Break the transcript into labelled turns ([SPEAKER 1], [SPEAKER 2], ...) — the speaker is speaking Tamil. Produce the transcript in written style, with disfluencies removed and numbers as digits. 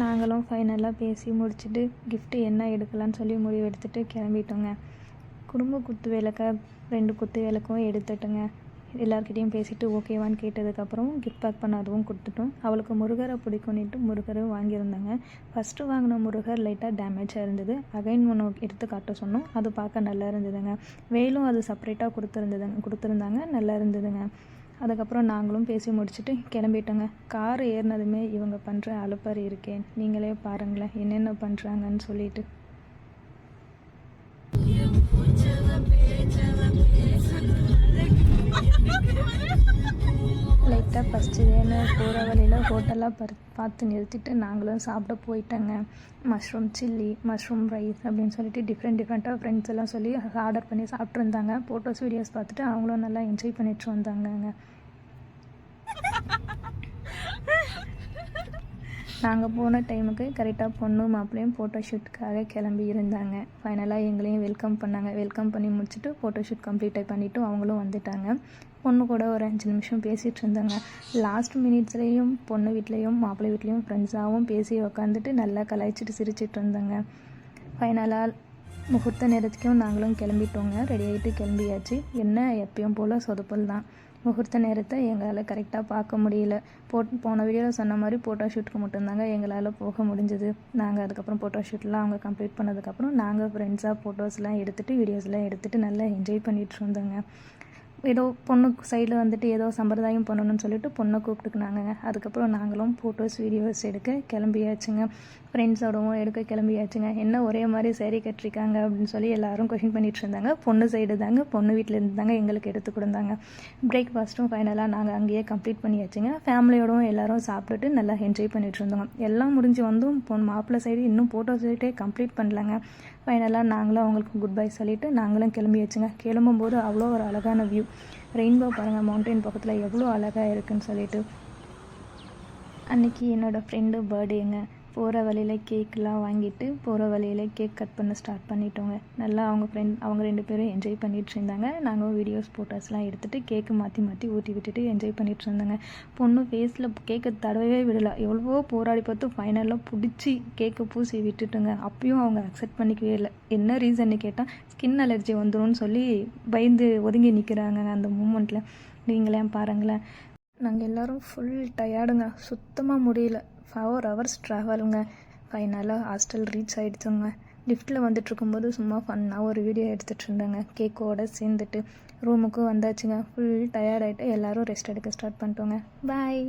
[SPEAKER 1] நாங்களும் ஃபைனலாக பேசி முடிச்சுட்டு கிஃப்ட்டு என்ன எடுக்கலான்னு சொல்லி முடிவு எடுத்துகிட்டு கிளம்பிட்டோங்க. குடும்ப குத்து விளக்க 2 குத்து விளக்கும் எடுத்துட்டுங்க. எல்லாருக்கிட்டையும் பேசிவிட்டு ஓகேவான்னு கேட்டதுக்கப்புறம் கிஃப்ட் பேக் பண்ண அதுவும் கொடுத்துட்டோம். அவளுக்கு முருகரை பிடிக்கும்னுட்டு முருகரும் வாங்கியிருந்தாங்க. ஃபஸ்ட்டு வாங்கின முருகர் லைட்டாக டேமேஜாக இருந்தது. அகைன் ஒன்று எடுத்து காட்ட சொன்னோம். அது பார்க்க நல்லா இருந்ததுங்க. வேலும் அது செப்பரேட்டாக கொடுத்துருந்தாங்க, நல்லா இருந்ததுங்க. அதுக்கப்புறம் நாங்களும் பேசி முடிச்சுட்டு கிளம்பிட்டோங்க. கார் ஏறினதுமே இவங்க பண்ணுற அலுப்பறி இருக்கேன், நீங்களே பாருங்களேன் என்னென்ன பண்ணுறாங்கன்னு சொல்லிட்டு. லைட்டாக ஃபஸ்ட்டுன்னு போகிற வழியில் ஹோட்டலாக பார்த்து நிறுத்திட்டு நாங்களும் சாப்பிட போயிட்டோங்க. மஷ்ரூம் சில்லி, மஷ்ரூம் ரைஸ் அப்படின்னு சொல்லிட்டு டிஃப்ரெண்ட்டாக ஃப்ரெண்ட்ஸ் எல்லாம் சொல்லி ஆர்டர் பண்ணி சாப்பிட்ருந்தாங்க. ஃபோட்டோஸ் வீடியோஸ் பார்த்துட்டு அவங்களும் நல்லா என்ஜாய் பண்ணிட்டு வந்தாங்கங்க. நாங்கள் போன டைமுக்கு கரெக்டாக பொண்ணு மாப்பிள்ளையும் ஃபோட்டோ ஷூட்டுக்காக கிளம்பி இருந்தாங்க. ஃபைனலாக எங்களையும் வெல்கம் பண்ணாங்க. வெல்கம் பண்ணி முடிச்சுட்டு ஃபோட்டோ ஷூட் கம்ப்ளீட் பண்ணிவிட்டு அவங்களும் வந்துட்டாங்க. பொண்ணு கூட ஒரு 5 நிமிஷம் பேசிகிட்டு இருந்தாங்க. லாஸ்ட் மினிட்ஸ்லேயும் பொண்ணு வீட்லேயும் மாப்பிள்ளை வீட்லேயும் ஃப்ரெண்ட்ஸாகவும் பேசி உக்காந்துட்டு நல்லா கலாய்ச்சிட்டு சிரிச்சிட்டு இருந்தாங்க. ஃபைனலாக முகூர்த்த நேரத்துக்கும் நாங்களும் கிளம்பிட்டோங்க. ரெடி ஆகிட்டு கிளம்பியாச்சு. என்ன எப்பயும் போல் சொதப்பல் தான். முகூர்த்த நேரத்தை எங்களால் கரெக்டாக பார்க்க முடியல. போன வீடியோவில் சொன்ன மாதிரி ஃபோட்டோ ஷூட்டுக்கு மட்டும்தாங்க எங்களால் போக முடிஞ்சது. நாங்கள் அதுக்கப்புறம் ஃபோட்டோ ஷூட்லாம் அவங்க கம்ப்ளீட் பண்ணதுக்கப்புறம் நாங்கள் ஃப்ரெண்ட்ஸாக ஃபோட்டோஸ்லாம் எடுத்துகிட்டு வீடியோஸ்லாம் எடுத்துகிட்டு நல்லா என்ஜாய் பண்ணிகிட்டு இருந்தோங்க. ஏதோ பொண்ணு சைடில் வந்துட்டு ஏதோ சம்பிரதாயம் பண்ணணும்னு சொல்லிட்டு பொண்ணை கூப்பிட்டுக்குனாங்க. அதுக்கப்புறம் நாங்களும் ஃபோட்டோஸ் வீடியோஸ் எடுக்க கிளம்பியாச்சுங்க. ஃப்ரெண்ட்ஸோடவும் எடுக்க கிளம்பியாச்சுங்க. என்ன ஒரே மாதிரி சேரீ கட்டிருக்காங்க அப்படின்னு சொல்லி எல்லோரும் கொஷின் பண்ணிகிட்டு இருந்தாங்க. பொண்ணு சைடு தாங்க, பொண்ணு வீட்டில் இருந்து தாங்க எங்களுக்கு எடுத்து கொடுத்தாங்க. பிரேக்ஃபாஸ்ட்டும் ஃபைனலாக நாங்கள் அங்கேயே கம்ப்ளீட் பண்ணியாச்சுங்க. ஃபேமிலியோடவும் எல்லோரும் சாப்பிட்டுட்டு நல்லா என்ஜாய் பண்ணிகிட்டு இருந்தோங்க. எல்லாம் முடிஞ்சு வந்தும் மாப்பிள்ளை சைடு இன்னும் ஃபோட்டோ சைட்டே கம்ப்ளீட் பண்ணலாங்க. ஃபைனலாக நாங்களும் அவங்களுக்கு குட் பை சொல்லிவிட்டு நாங்களும் கிளம்பியாச்சுங்க. கிளம்பும்போது அவ்வளோ ஒரு அழகான வியூ, ரெயின்போ பாருங்கள், மவுண்டைன் பக்கத்தில் எவ்வளோ அழகாக இருக்குதுன்னு சொல்லிட்டு. அன்றைக்கி என்னோடய ஃப்ரெண்டு பர்த்டேங்க. போகிற வழியில் கேக்கெலாம் வாங்கிட்டு போகிற வழியில் கேக் கட் பண்ண ஸ்டார்ட் பண்ணிட்டோங்க. நல்லா அவங்க 2 பேரும் என்ஜாய் பண்ணிகிட்டு இருந்தாங்க. நாங்கள் வீடியோஸ் ஃபோட்டோஸ்லாம் எடுத்துகிட்டு கேக்கு மாற்றி ஊற்றி விட்டுட்டு என்ஜாய் பண்ணிகிட்டு இருந்தாங்க. பொண்ணு ஃபேஸில் கேக்கை தடவவே விடலை. எவ்வளவோ போராடி பார்த்து ஃபைனலாக பிடிச்சி கேக்கை பூசி விட்டுட்டுங்க. அப்பயும் அவங்க அக்செப்ட் பண்ணிக்கவே இல்லை. என்ன ரீசன்னு கேட்டால் ஸ்கின் அலர்ஜி வந்துடும் சொல்லி பயந்து ஒதுங்கி நிற்கிறாங்க. அந்த மூமெண்ட்டில் நீங்களே பாருங்களேன். நாங்கள் எல்லோரும் ஃபுல் டயர்டுங்க, சுத்தமாக முடியல. 4 hours ட்ராவலுங்க. ஃபைனலாக ஹாஸ்டல் ரீச் ஆகிடுச்சுங்க. லிஃப்ட்டில் வந்துட்டுருக்கும்போது சும்மா ஃபன்னாக ஒரு வீடியோ எடுத்துகிட்டு இருந்தாங்க. கேக்கோடு சேர்ந்துட்டு ரூமுக்கும் வந்தாச்சுங்க. ஃபுல் டயர்ட் ஆகிட்டு எல்லோரும் ரெஸ்ட் எடுக்க ஸ்டார்ட் பண்ணிட்டோங்க. பாய்.